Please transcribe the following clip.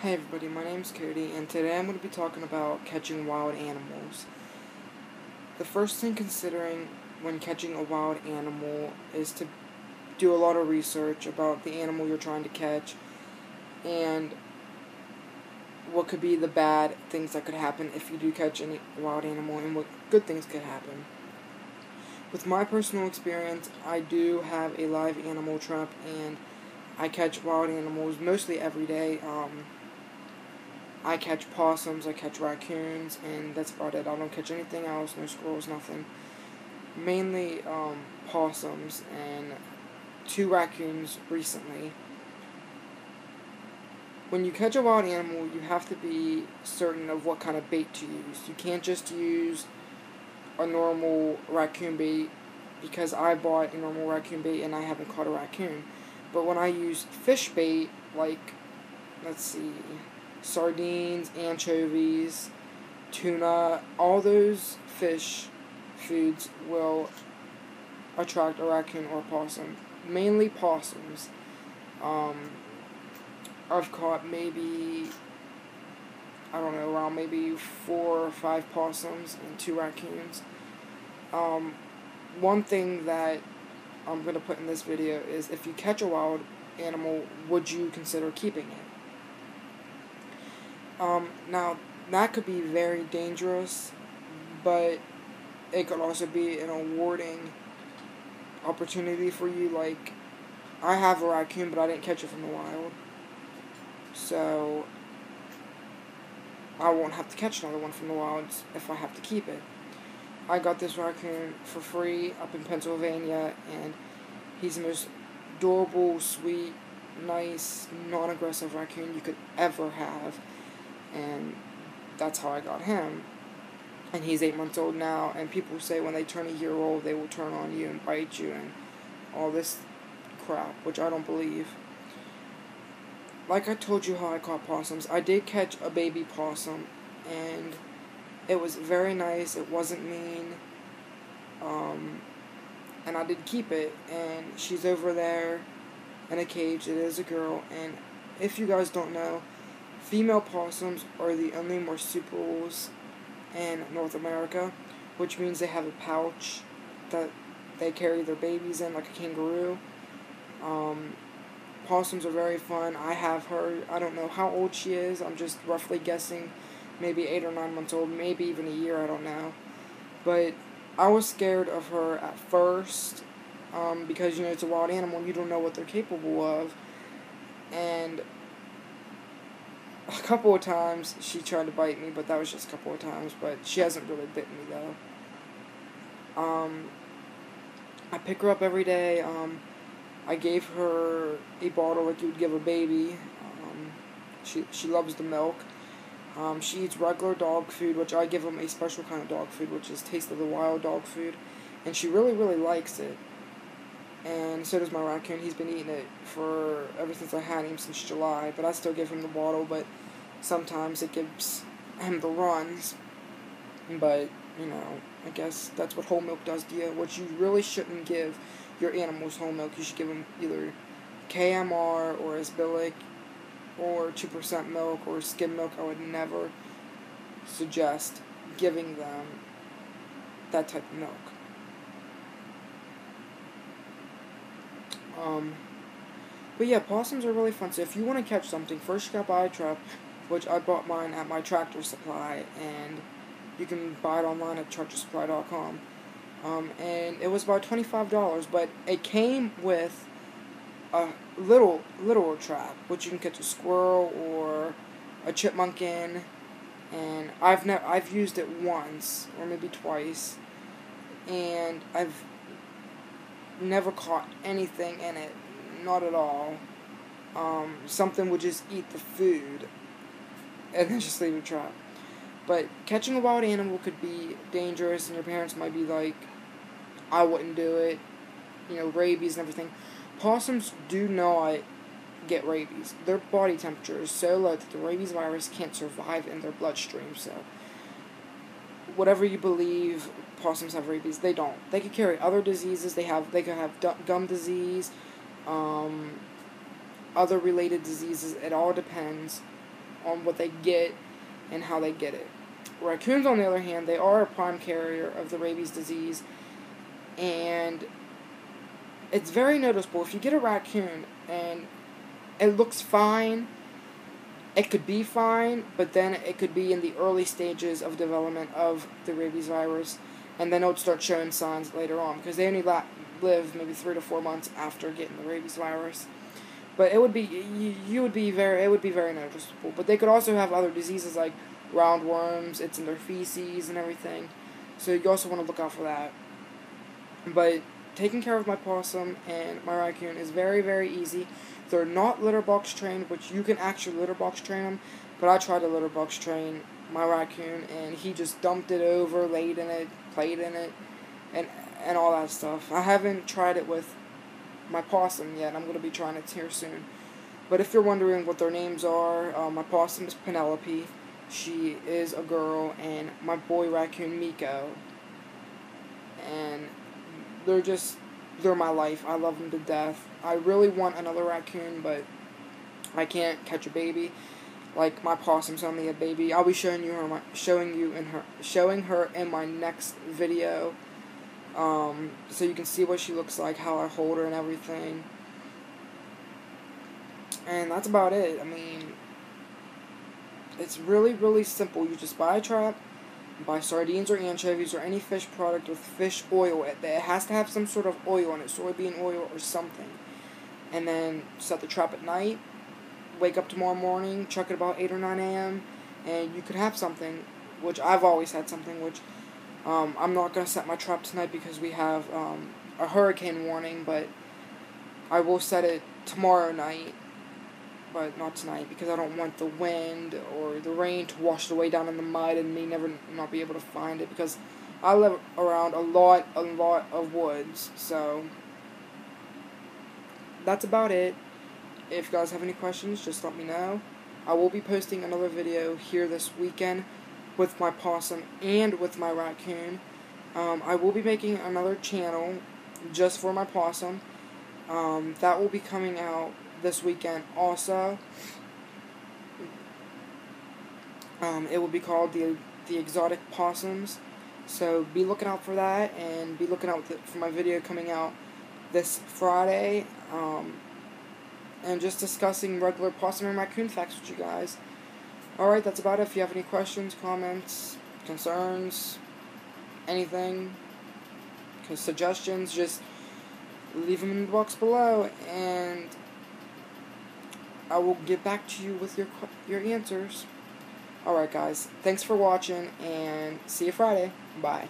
Hey everybody, my name's Cody, and today I'm going to be talking about catching wild animals. The first thing considering when catching a wild animal is to do a lot of research about the animal you're trying to catch and what could be the bad things that could happen if you do catch any wild animal and what good things could happen. With my personal experience, I do have a live animal trap and I catch wild animals mostly every day. I catch possums, I catch raccoons, and that's about it. I don't catch anything else, no squirrels, nothing. Mainly possums and 2 raccoons recently. When you catch a wild animal, you have to be certain of what kind of bait to use. You can't just use a normal raccoon bait, because I bought a normal raccoon bait and I haven't caught a raccoon. But when I use fish bait, like, let's see, sardines, anchovies, tuna, all those fish foods will attract a raccoon or possum. Mainly possums. I've caught maybe, I don't know, around maybe 4 or 5 possums and 2 raccoons. One thing that I'm going to put in this video is, if you catch a wild animal, would you consider keeping it? Now, that could be very dangerous, but it could also be an rewarding opportunity for you. Like, I have a raccoon, but I didn't catch it from the wild, so I won't have to catch another one from the wilds if I have to keep it. I got this raccoon for free up in Pennsylvania, and he's the most adorable, sweet, nice, non-aggressive raccoon you could ever have. And that's how I got him. And he's 8 months old now, and people say when they turn a year old, they will turn on you and bite you and all this crap, which I don't believe. Like I told you how I caught possums, I did catch a baby possum, and it was very nice. It wasn't mean. And I did keep it, and she's over there in a cage. It is a girl, and if you guys don't know, female possums are the only marsupials in North America, which means they have a pouch that they carry their babies in like a kangaroo. Possums are very fun. I have her. I don't know how old she is. I'm just roughly guessing maybe 8 or 9 months old, maybe even a year, I don't know. But I was scared of her at first, because, it's a wild animal and you don't know what they're capable of. And a couple of times she tried to bite me, but that was just a couple of times, but she hasn't really bitten me though. I pick her up every day. I gave her a bottle like you would give a baby. She loves the milk. She eats regular dog food, which I give them a special kind of dog food, which is Taste of the Wild dog food, and she really, really likes it. And so does my raccoon. He's been eating it for ever since I had him, since July, but I still give him the bottle, but sometimes it gives him the runs. But, I guess that's what whole milk does to you, which you really shouldn't give your animals whole milk. You should give them either KMR or Asbilic or 2% milk or skim milk. I would never suggest giving them that type of milk. But yeah, possums are really fun. So if you want to catch something, first you gotta buy a trap, which I bought mine at my Tractor Supply, and you can buy it online at tractorsupply.com. And it was about $25, but it came with a little trap, which you can catch a squirrel or a chipmunk in. And I've used it once or maybe twice, and I've never caught anything in it, not at all. Something would just eat the food and then just leave a trap. But catching a wild animal could be dangerous, and your parents might be like, I wouldn't do it, rabies and everything. Possums do not get rabies. Their body temperature is so low that the rabies virus can't survive in their bloodstream, so whatever you believe possums have rabies, they don't. They could carry other diseases. They could have gum disease, other related diseases. It all depends on what they get and how they get it. Raccoons, on the other hand, they are a prime carrier of the rabies disease, and it's very noticeable. If you get a raccoon and it looks fine, it could be fine, but then it could be in the early stages of development of the rabies virus, and then it would start showing signs later on, because they only live maybe 3 to 4 months after getting the rabies virus. But it would be very noticeable. But they could also have other diseases like roundworms. It's in their feces and everything, so you also want to look out for that. But taking care of my possum and my raccoon is very, very easy. They're not litter box trained, which you can actually litter box train them, but I tried to litter box train my raccoon, and he just dumped it over, laid in it, played in it, and all that stuff. I haven't tried it with my possum yet. I'm going to be trying it here soon. But if you're wondering what their names are, my possum is Penelope. She is a girl, and my boy raccoon Miko. And they're my life. I love them to death. I really want another raccoon, but I can't catch a baby. Like my possum's only a baby. I'll be showing her in my next video. So you can see what she looks like, how I hold her and everything. And that's about it. I mean, it's really, really simple. You just buy a trap, buy sardines or anchovies or any fish product with fish oil. It has to have some sort of oil in it, soybean oil or something. And then set the trap at night, wake up tomorrow morning, chuck it about 8 or 9 a.m., and you could have something, which I've always had something, which I'm not going to set my trap tonight because we have a hurricane warning, but I will set it tomorrow night, but not tonight, because I don't want the wind or the rain to wash it away down in the mud and me never not be able to find it, because I live around a lot of woods. So that's about it. If you guys have any questions, just let me know. I will be posting another video here this weekend with my possum and with my raccoon. I will be making another channel just for my possum. That will be coming out this weekend also. It will be called TheExoticPossums. So be looking out for that, and be looking out for my video coming out this Friday. And just discussing regular possum and raccoon facts with you guys. Alright, that's about it. If you have any questions, comments, concerns, anything, suggestions, just leave them in the box below, and I will get back to you with your answers. Alright guys, thanks for watching, and see you Friday. Bye.